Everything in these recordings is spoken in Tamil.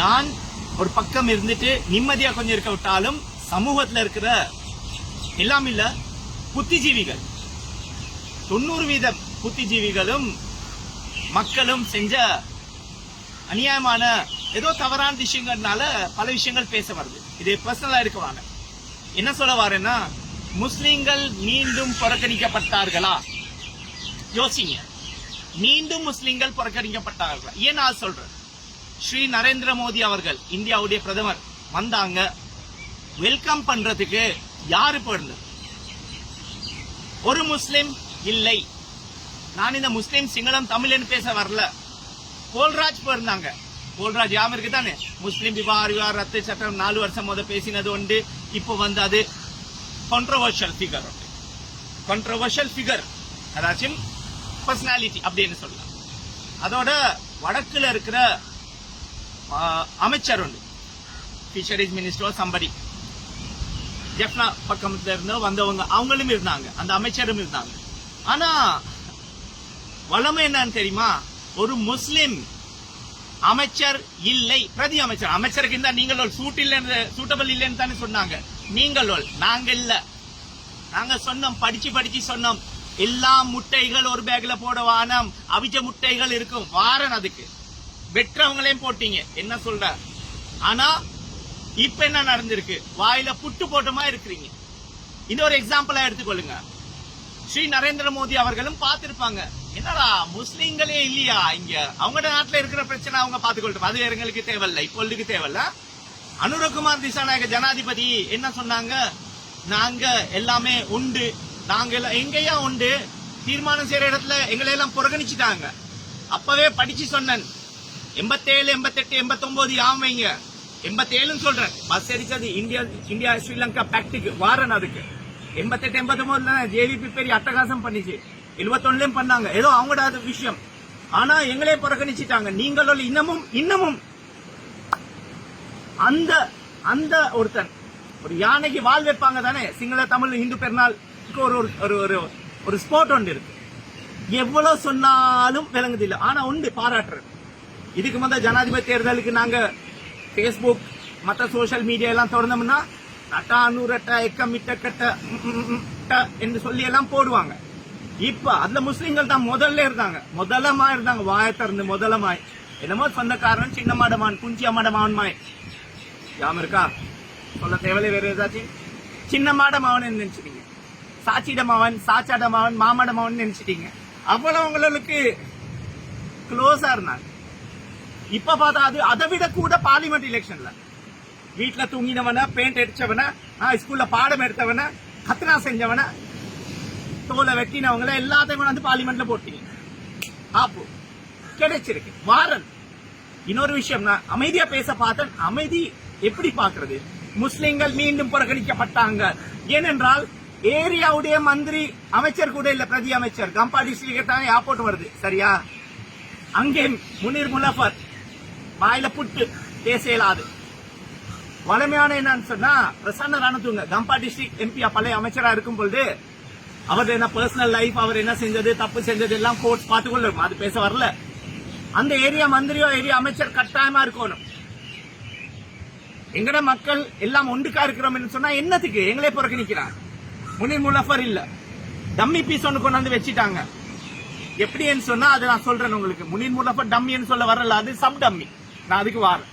நான் ஒரு பக்கம் இருந்துட்டு நிம்மதியா கொஞ்சம் இருக்க விட்டாலும் சமூகத்துல இருக்கிற எல்லாம் இல்ல புத்திஜீவிகள் 90% புத்திஜீவிகளும் மக்களும் செஞ்ச அநியாயமான ஏதோ தவறான விஷயங்கள்னால பல விஷயங்கள் பேச வருது. இது பர்சனலா இருக்குவாங்க. என்ன சொல்ல வரேன்னா, முஸ்லிம்கள் மீண்டும் புறக்கணிக்கப்பட்டார்களா? யோசிங்க. மீண்டும் முஸ்லிம்கள் புறக்கணிக்கப்பட்டார்களா? ஏன் நான் சொல்றேன், ஸ்ரீ நரேந்திர மோடி அவர்கள் இந்தியாவுடைய பிரதமர் வந்தாங்க, வெல்கம் பண்றதுக்கு யாரு போயிருந்தது? ஒரு முஸ்லிம் இல்லை. நான் இந்த முஸ்லிம் சிங்களம் தமிழ்னு பேச வரல. போல்ராஜ் போயிருந்தாங்க. போல்ராஜ் யாம இருக்கு தானே, முஸ்லிம் விவார் ரத்து சட்டம் 4 வருஷம் முத பேசினது உண்டு. இப்போ வந்து அது கான்ட்ரோவர்ஷியல் ஃபிகர் உண்டு. கான்ட்ரோவர்ஷியல் ஃபிகர் அதாச்சும் பர்சனாலிட்டி அப்படின்னு சொல்லலாம். அதோட வடக்குல இருக்கிற அமைச்சர் உண்டு, ஃபிஷரிஸ் மினிஸ்டர் சம்படி, ஜெஃப்னா பக்கத்துல இருந்து வந்தவங்க, அவங்களும் இருந்தாங்க, அந்த அமைச்சரும் இருந்தாங்க. ஆனா வளமை என்னன்னு தெரியுமா? ஒரு முஸ்லிம் அமைச்சர் இல்லை, பிரதி அமைச்சர். அமைச்சருக்கு இருந்தா நீங்கள் சூட்டபிள் இல்லைன்னு தானே சொன்னாங்க. நீங்கள் நாங்க இல்ல. நாங்க சொன்னோம், படிச்சு சொன்னோம், எல்லா முட்டைகள் ஒரு பேக்ல போட வானம், அவிச்ச முட்டைகள் இருக்கும் வாரன், அதுக்கு வெற்றவங்களையும் போட்டீங்க. என்ன சொல்ற? ஆனா இப்ப என்ன நடந்திருக்கு? வாயில புட்டு போட்டமா இருக்கிறீங்க. இன்னொரு எக்ஸாம்பிளா எடுத்துக்கொள்ளுங்க. ஸ்ரீ நரேந்திர மோடி அவர்களும் பார்த்திருப்பாங்க, என்னடா முஸ்லீம்களே இல்லையா இங்க, அவங்க நாட்டுல இருக்கிற பிரச்சனை அவங்க பாத்துக்கொள்ளும், அது எங்களுக்கு தேவையில்ல, இப்பொழுதுக்கு தேவையில்ல. அனுரகுமார் திசாநாயக ஜனாதிபதி என்ன சொன்னாங்க? நாங்க எல்லாமே உண்டு, நாங்க எங்கேயா உண்டு, தீர்மானம் செய்யற இடத்துல எங்களை எல்லாம் புறக்கணிச்சுட்டாங்க. அப்பவே படிச்சு சொன்னேன், 87, 88, 89 ஆமைங்க, 87 சொல்றேன். பஸ் எரிச்சது இந்தியா ஸ்ரீலங்கா பேக்டுக்கு வாரன். அதுக்கு 88, 89 ஜேவிபி பெரிய அட்டகாசம் பண்ணிச்சு. 71 பண்ணாங்க, ஏதோ அவங்களோட விஷயம். ஆனா எங்களே புறக்கணிச்சுட்டாங்க. நீங்கள் இன்னமும் அந்த ஒருத்தன் ஒரு யானைக்கு வால் வைப்பாங்க தானே, சிங்கள தமிழ் இந்து பெருநாளுக்கு ஒரு ஸ்போர்ட் ஒன்று இருக்கு. எவ்வளவு சொன்னாலும் விளங்குது இல்ல. ஆனா உண்டு பாராட்டுறது. இதுக்கு முதல் ஜனாதிபதி தேர்தலுக்கு நாங்க பேஸ்புக் மற்ற சோசியல் மீடியா எல்லாம் திறந்தோம்னா அட்டா நூறட்ட எக்கம் மிட்ட என்று சொல்லி எல்லாம் போடுவாங்க. இப்ப அதுல முஸ்லிம்கள் தான் முதலமா இருந்தாங்க, வாய திறந்து முதலமாய். என்னமோ சொந்தக்காரன் சின்ன மாடமான் குஞ்சி அம்மாடமாவன் மாய் யாம இருக்கா, சொல்ல தேவையில்லை. வேற ஏதாச்சும் சின்ன மாடமாவன் நினைச்சிட்டீங்க, சாச்சிடமாவன் சாச்சாடமாவன் மாமாடமாவன் நினைச்சிட்டீங்க. அவ்வளவு உங்களுக்கு க்ளோஸா இருந்தாங்க. இப்ப பார்த்தா அது அதை விட கூட பார்லிமெண்ட் எலெக்ஷன்ல வீட்டுல தூங்கினவன, பெயிண்ட் அடிச்சவன, ஸ்கூல்ல பாடம் எடுத்தவன, கத்னா செஞ்சவன, தோலை வெட்டினவங்கள எல்லாத்தையும் வந்து பார்லிமெண்ட்ல போட்டீங்க. ஆப்பு கிடைச்சிருக்கு வாரன். இன்னொரு விஷயம், நான் அமைதியா பேச பார்த்தேன். அமைதி எப்படி பாக்குறது? முஸ்லிம்கள் மீண்டும் புறக்கணிக்கப்பட்டாங்க. ஏனென்றால் ஏரியாவுடைய மந்திரி அமைச்சர் கூட இல்ல, பிரதி அமைச்சர். கம்பா டிஸ்ட்ரிக்ட் தான் ஏர்போர்ட் வருது, சரியா? அங்கே முனீர் முலஃபர் வாயில புட்டு பேச இயலாது. வலிமையான என்னன்னு சொன்னா பிரசன்ன ரணதுங்க கம்பா டிஸ்ட்ரிக்ட் எம்பியா பழைய அமைச்சரா இருக்கும் பொழுது அவர் என்ன பர்சனல் லைஃப், அவர் என்ன செஞ்சது, தப்பு செஞ்சது எல்லாம் கோர்ட் பார்த்துக்கொள்ளும். அது பேச வரல. அந்த ஏரியா மந்திரியோ ஏரியா அமைச்சர் கட்டாயமா இருக்கணும். எங்கட மக்கள் எல்லாம் ஒன்றுக்கா இருக்கிறோம் சொன்னா என்னத்துக்கு எங்களே புறக்கணிக்கிறாங்க? முனீர் முலஃபர் இல்ல, டம்மி பீஸ் ஒன்று கொண்டாந்து வச்சுட்டாங்க. எப்படின்னு சொன்னா அது நான் சொல்றேன் உங்களுக்கு. முனீர் முலஃபர் டம்மின்னு சொல்ல வரல, அது சப் டம்மி. நான் அதுக்கு வாரேன்.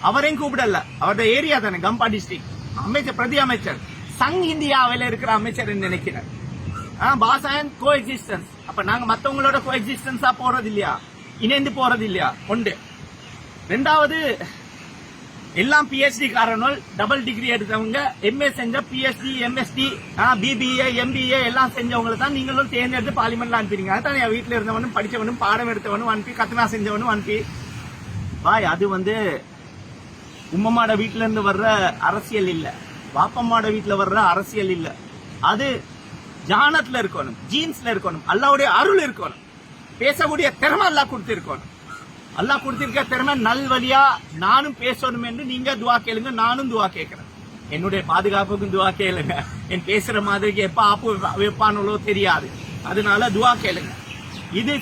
அவரையும் கூப்பிடல, அவரோட ஏரியா தானே கம்பா டிஸ்ட்ரிக்ட். அமைச்சர் பிரதி அமைச்சர் சங் இந்தியாவில இருக்கிற அமைச்சர் நினைக்கிறேன். பாசாயன் கோ எக்ஸிஸ்டன்ஸ். அப்ப நாங்க மத்தவங்களோட கோ எக்ஸிஸ்டன்ஸா போறது இல்லையா, இணைந்து போறது இல்லையா? ஒன்று. ரெண்டாவது, எல்லாம் பிஹெச்டி காரர்கள், டபுள் டிகிரி எடுத்தவங்க, எம்ஏ செஞ்ச, பிஹெச்டி, எம்எஸ்டி, பிபிஏ, எம்பிஏ எல்லாம் செஞ்சவங்களை தான் நீங்களும் தேர்ந்தெடுத்து பார்லிமெண்ட்ல அனுப்பிடுங்க. அதான் என் வீட்டுல இருந்தவனும் படிச்சவனும் பாடம் எடுத்தவனும் அனுப்பி, கத்னா செஞ்சவனும் அனுப்பி பாய். அது வந்து உம்மம்மாட வீட்டுல இருந்து வர்ற அரசியல் இல்ல, பாப்பம்மாட வீட்டுல வர்ற அரசியல் இல்ல. அது ஜானத்துல இருக்கணும், ஜீன்ஸ்ல இருக்கணும், அல்லாவுடைய அருள் இருக்கணும், பேசக்கூடிய திறமை அல்லாஹ் கொடுத்திருக்கணும். அல்லாஹ் கொடுத்திருக்க திறமை நல்வழியா நானும் பேசணும் என்று நீங்க துவா கேளுங்க, நானும் துவா கேட்கிறேன். என்னுடைய பாதுகாப்புக்கும் துவா கேளுங்க. என் பேசுற மாதிரி எப்ப ஆப்பு வைப்பானோ தெரியாது, அதனால துவா கேளுங்க. இது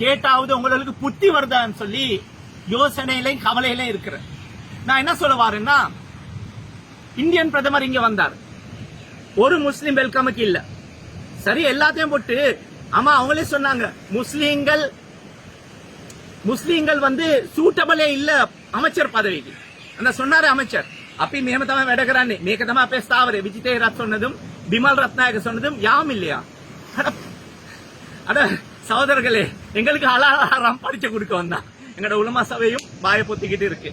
கேட்டாவது உங்களுக்கு புத்தி வருதான்னு சொல்லி யோசனையிலையும் கவலையிலையும் இருக்கிறேன். நான் என்ன சொல்ல வரேன்னா, இந்தியன் பிரதமர் இங்க வந்தார், ஒரு முஸ்லிம் வெல்கமுக்கு இல்ல. சரி, எல்லாத்தையும் போட்டு ஆமா அவங்களே சொன்னாங்க முஸ்லீம்கள் வந்து சூட்டபிளே இல்ல அமைச்சர் பதவிக்கு. அந்த சொன்னாரு அமைச்சர் அப்பி மேம தම වැඩ කරන්නේ මේක තමයි අපේ ස්ථාවරය. විජිතේ රත් சொன்னதும் பிமல் ரத்நாயக சொன்னதும் யாம் இல்லையா? அட சகோதரர்களே, எங்களுக்கு அலாரம் படிச்சு கொடுக்க வந்தா எங்களோட உலமா சபையும் வாய பொத்திக்கிட்டு இருக்கு.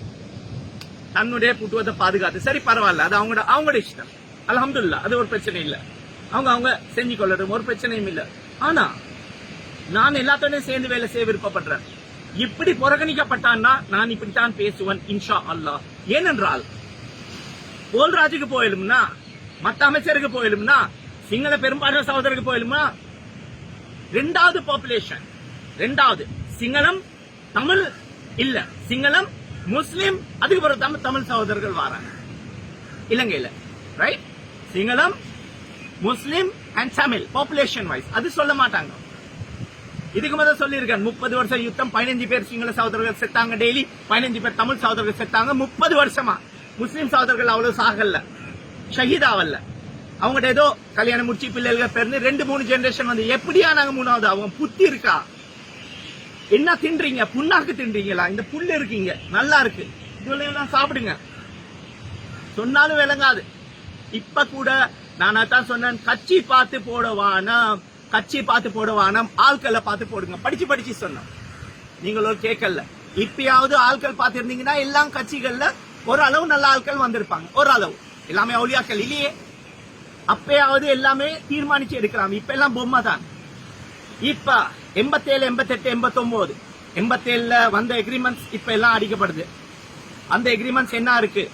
தன்னுடைய புட்டுவத்தை பாதுகாத்து சரி பரவாயில்ல, அது அவங்களோட இஷ்டம். அல்ஹம்துலில்லாஹ், அது ஒரு பிரச்சனை இல்ல. அவங்க செஞ்சு கொள்ளட்டும், ஒரு பிரச்சனையும் இல்ல. ஆனா நான் எல்லாத்தோடையும் சேர்ந்து வேலை செய்ய விருப்பப்படுறேன். இப்படி புறக்கணிக்கப்பட்டான்னா நான் இப்படித்தான் பேசுவேன் இன்ஷா அல்லாஹ். ஏனென்றால் போல்ராஜுக்கு போயிலும்னா, மத்த அமைச்சருக்கு போயிலும்னா, சிங்கள பெரும்பான்மை சகோதரருக்கு போயிலும்னா, ரெண்டாவது பாப்புலேஷன், ரெண்டாவது சிங்களம் தமிழ் இல்ல, சிங்களம் முஸ்லிம், அதுக்கு பிறகு தமிழ் சகோதரர்கள் வராங்க இலங்கையில. ரைட்? சிங்களம் Muslim and Tamil population wise அது சொல்ல மாட்டாங்க. இதுக்கு முதல் சொல்லியிருக்கேன், 30 வருஷம் யுத்தம், 15 பேர் சிங்கள சகோதரர்கள் செத்தாங்க டெய்லி, 15 பேர் தமிழ் சகோதரர்கள் செத்தாங்க 30 வருஷமா. முஸ்லிம் சகோதரர்கள் அவ்வளவு சாகல்ல, ஷஹீதாவல்ல. அவங்க ஏதோ கல்யாணம் முடிச்சு பிள்ளைகள் பிறந்து 2-3 ஜெனரேஷன் வந்து எப்படியா நாங்க மூணாவது? அவங்க புத்தி இருக்கா? என்ன தின்றீங்க? புண்ணாக்கு தின்றீங்களா? இந்த புல்லு இருக்கீங்க நல்லா இருக்கு, இதெல்லாம் சாப்பிடுங்க சொன்னாலும் விளங்காது. இப்ப கூட நான் தான் சொன்னேன், கட்சி பார்த்து போடவானம், ஆட்களை பார்த்து போடுங்க. படிச்சு சொன்னோம், நீங்களும் கேட்கல. இப்பயாவது ஆட்கள் பார்த்து இருந்தீங்கன்னா எல்லா கட்சிகள்ல ஒரு அளவு நல்ல ஆட்கள் வந்திருப்பாங்க. ஒரு அளவு, எல்லாமே அவுலியாக்கள் இல்லையே. அப்பயாவது எல்லாமே தீர்மானிச்சு எடுக்கலாம். இப்ப எல்லாம் பொம்மை தான். இப்ப 87, 88, 89, 87ல வந்த எக்ரிமெண்ட்ஸ் இப்ப எல்லாம் அடிக்கப்படுது. அந்த எக்ரிமெண்ட்ஸ் என்ன இருக்கு?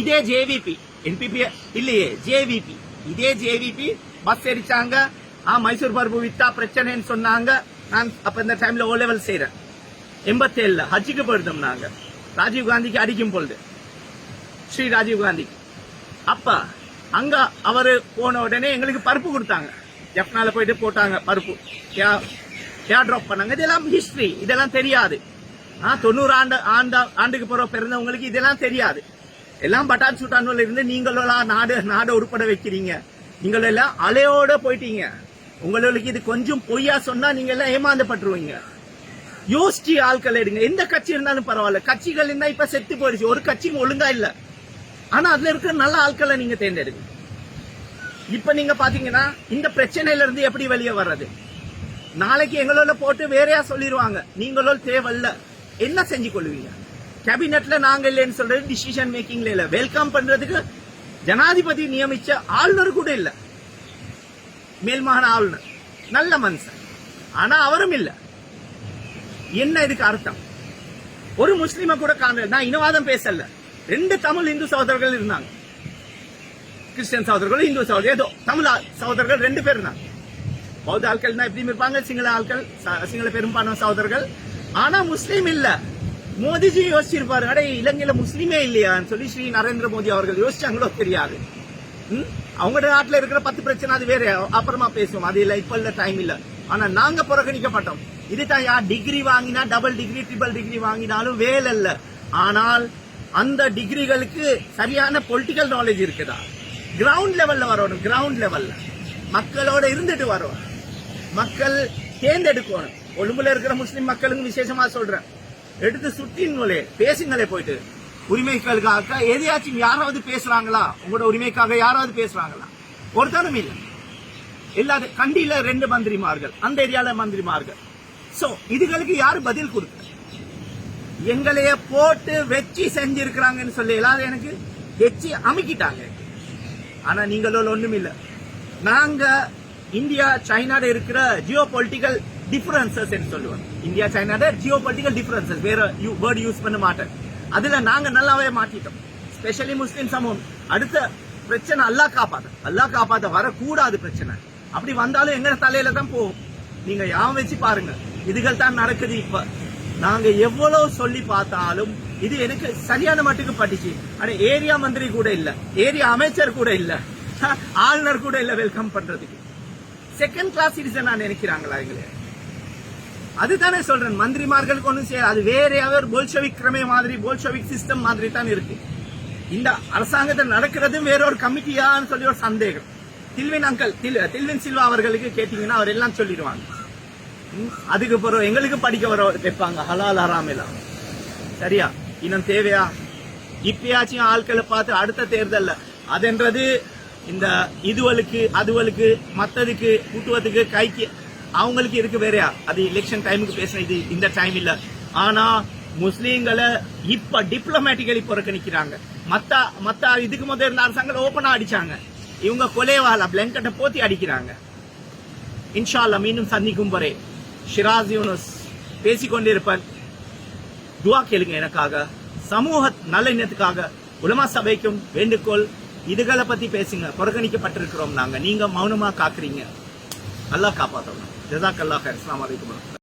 இதே ஜேவிபி, என்பிபி இல்லையே, ஜேவிபி, இதே ஜேவிபி பஸ் எரிச்சாங்க. மைசூர் பருப்பு வித்தா பிரச்சனைன்னு சொன்னாங்க. நான் அப்ப இந்த டைம்ல ஓ லெவல் செய்யறேன். 87ல ஹஜ்ஜுக்கு போயிருந்தோம் நாங்க, ராஜீவ் காந்திக்கு அடிக்கும் பொழுது, ஸ்ரீ ராஜீவ் காந்தி. அப்ப அங்க அவரு போன உடனே எங்களுக்கு பருப்பு கொடுத்தாங்க. ஜப்னால போயிட்டு போட்டாங்க பருப்பு, ஏர் டிராப் பண்ணாங்க. இதெல்லாம் ஹிஸ்டரி, இதெல்லாம் தெரியாது. 90 ஆண்டுக்கு பிறகு பிறந்தவங்களுக்கு இதெல்லாம் தெரியாது. எல்லாம் பட்டான் சுட்டான்ல இருந்து நீங்களெல்லாம் நாடு உருப்பட வைக்கிறீங்க. நீங்கள் எல்லாம் அலையோட போயிட்டீங்க. உங்களுக்கு இது கொஞ்சம் பொய்யா சொன்னா நீங்க எல்லாம் ஏமாந்தப்பட்டுருவீங்க. யோசிச்சு ஆட்கள் எடுங்க. எந்த கட்சி இருந்தாலும் பரவாயில்ல. கட்சிகள் இருந்தா இப்ப செத்து போயிடுச்சு, ஒரு கட்சியும் ஒழுங்கா இல்ல. ஆனா அதுல இருக்கிற நல்ல ஆட்களை நீங்க தேர்ந்தெடுங்க. இப்ப நீங்க பாத்தீங்கன்னா இந்த பிரச்சனையில இருந்து எப்படி வெளியே வர்றது? நாளைக்கு எங்களோட போட்டு வேறையா சொல்லிடுவாங்க, நீங்களோ தேவையில்ல. என்ன செஞ்சு கொள்வீங்க? கேபினெட்ல நாங்க இல்லைன்னு சொல்றது டிசிஷன் மேக்கிங்ல இல்ல. வெல்கம் பண்றதுக்கு ஜனாதிபதி நியமிச்ச ஆளுநர் கூட இல்ல, மேல்மாகாண ஆளுநர் நல்ல மனுஷன், ஆனா அவரும் இல்ல. என்ன இதுக்கு அர்த்தம்? ஒரு முஸ்லிம கூட காணல. நான் இனவாதம் பேசல. 2 தமிழ் இந்து சகோதரர்கள் இருந்தாங்க, கிறிஸ்டியன் சகோதரர்கள், இந்து சகோதரர்கள், ஏதோ தமிழ் சகோதரர்கள் 2 பேர் இருந்தாங்க. பௌத்த ஆட்கள் தான் எப்படி இருப்பாங்க, சிங்கள ஆட்கள், சிங்கள பெரும்பான்மை சகோதரர்கள். ஆனா முஸ்லீம் இல்ல. மோடிஜி யோசிச்சிருப்பாரு, அடே இலங்கையில முஸ்லீமே இல்லையான்னு சொல்லி ஸ்ரீ நரேந்திர மோடி அவர்கள் யோசிச்சாங்களோ தெரியாது. அவங்களோட நாட்டுல இருக்கிற 10 பிரச்சனை அது வேற, அப்புறமா பேசுவோம். அது இல்ல, இப்ப இல்ல, டைம் இல்ல. ஆனா நாங்க புறக்கணிக்கப்பட்டோம். இதுதான் யார் டிகிரி வாங்கினா, டபுள் டிகிரி, ட்ரிபிள் டிகிரி வாங்கினாலும் வேலை இல்ல. ஆனால் அந்த டிகிரிகளுக்கு சரியான பொலிட்டிக்கல் நாலேஜ் இருக்குதா? கிரவுண்ட் லெவல்ல வரணும். கிரவுண்ட் லெவல்ல மக்களோட இருந்துட்டு வரும். மக்கள் தேர்ந்தெடுக்கணும். கொழும்புல இருக்கிற முஸ்லிம் மக்களுக்கு விசேஷமா சொல்றேன், எடுத்து சுட்டிங்களே, பேசுங்களே போயிட்டு. உரிமைகளுக்காக எதையாச்சும் யாராவது பேசுறாங்களா? உங்களோட உரிமைக்காக யாராவது பேசுறாங்களா? ஒருத்தரும் இல்லை. இல்லாத கண்டியில 2 மந்திரிமார்கள், அந்த ஏரியால மந்திரிமார்கள். சோ இதுகளுக்கு யாரு பதில் கொடுக்க? எங்களைய போட்டு வெச்சி செஞ்சிருக்கிறாங்கன்னு சொல்லி எல்லாரும் எனக்கு வெச்சி அமுக்கிட்டாங்க. ஆனா நீங்களோட ஒண்ணும் இல்ல. நாங்க இந்தியா சைனாட இருக்கிற ஜியோ பொலிட்டிக்கல் டிஃபரன்சஸ் சொல்லுவோம். இந்தியா சைனாட ஜியோ பொலிட்டிக்கல் டிஃபரன்சஸ், வேற வேர்டு யூஸ் பண்ண மாட்டேன். அதுல நாங்க நல்லாவே மாட்டிட்டோம். ஸ்பெஷலி முஸ்லிம் சமூகம். அடுத்த பிரச்சனை அல்லாஹ் காப்பாத்த வரக்கூடாது பிரச்சனை. அப்படி வந்தாலும் எங்க தலையில தான் போகும். நீங்க யாம் வச்சு பாருங்க, இதுகள் தான் நடக்குது. இப்ப நாங்க எவ்வளவு சொல்லி பார்த்தாலும் இது எனக்கு சரியான மட்டுக்கு பட்டுச்சு. ஆனா ஏரியா மந்திரி கூட இல்ல, ஏரியா அமைச்சர் கூட இல்ல, ஆளுநர் கூட இல்ல வெல்கம் பண்றதுக்கு. செகண்ட் கிளாஸ் சிட்டிசன் நினைக்கிறாங்களா எங்களை? அதுதானே சொல்றேன், மந்திரிமார்களுக்கு ஒண்ணும் செய்ய, அது வேறையாவே ஒரு போல்ஷவிக் கிரமே மாதிரி, போல்ஷவிக் சிஸ்டம் மாதிரி தான் இருக்கு. இந்த அரசாங்கத்தில் நடக்கிறது வேறொரு கமிட்டியான்னு சொல்லி ஒரு சந்தேகம். தில்வின் சில்வா அவர்களுக்கு கேட்டீங்கன்னா அவர் எல்லாம் சொல்லிடுவாங்க. அதுக்கு பிறகு எங்களுக்கு படிக்க வர வைப்பாங்க ஹலால் ஹராம் எல்லாம். சரியா? இன்னும் தேவையா? இப்பயாச்சும் ஆட்களை பார்த்து அடுத்த தேர்தல்ல அதுன்றது இந்த இதுவளுக்கு அதுவளுக்கு மத்ததுக்கு கூட்டுவதுக்கு கைக்கு அவங்களுக்கு இருக்கு வேறையா? அது எலெக்ஷன் டைமுக்கு பேசுன, இது இந்த டைம் இல்ல. ஆனா முஸ்லீம்களை இப்ப டிப்ளமேட்டிக்கலி புறக்கணிக்கிறாங்க. மத்த இதுக்கு முதல் இருந்த அரசாங்கம் ஓபனா அடிச்சாங்க. இவங்க கொலைவால பிளாங்கெட்டை போத்தி அடிக்கிறாங்க. இன்ஷா அல்லாஹ் மீண்டும் சந்திக்கும் வரை ஷிராஸ் யூனுஸ் பேசிக்கொண்டிருப்பேன். துவா கேளுங்க எனக்காக, சமூக நல்லெண்ணத்துக்காக. உலமா சபைக்கும் வேண்டுகோள், இதுகளை பத்தி பேசுங்க. புறக்கணிக்கப்பட்டிருக்கிறோம் நாங்க, நீங்க மௌனமா காக்குறீங்க. அல்லாஹ் காப்பாற்றணும். ஜஸாக்கல்லாஹ். அஸ்ஸலாமு அலைக்கும்.